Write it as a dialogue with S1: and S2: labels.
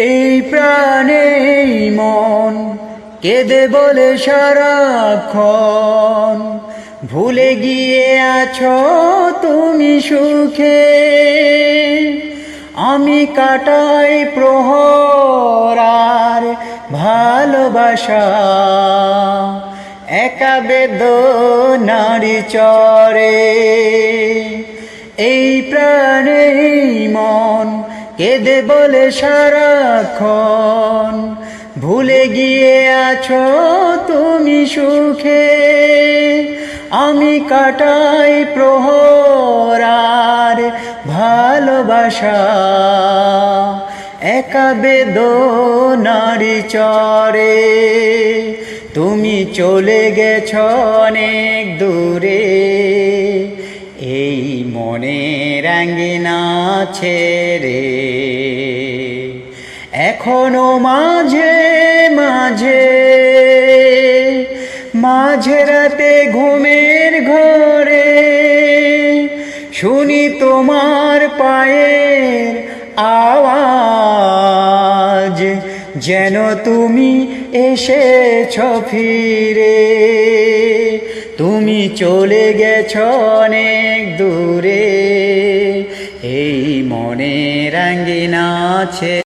S1: এই প্রাণে মন কেঁদে বলে সারাক্ষণ, ভুলে গিয়ে আছো তুমি সুখে। আমি কাটাই প্রহর আর ভালোবাসা, একা বেদনার চরে। এই প্রাণে মন কেঁদে বলে সারাক্ষণ, ভুলে গিয়ে আছো তুমি সুখে। আমি কাটাই প্রহর আর ভালোবাসা, একা বেদনার চরে। তুমি চলে গেছ অনেক দূরে, এই মনের আঙ্গিনা ছেড়ে। এখনো মাঝে মাঝে রাতে ঘুমের ঘরে শুনি তোমার পায়ের আওয়াজ, যেন তুমি এসেছ ফিরে। তুমি চলে গেছ অনেক দূরে, এই মনের আঙ্গিনা ছেড়ে।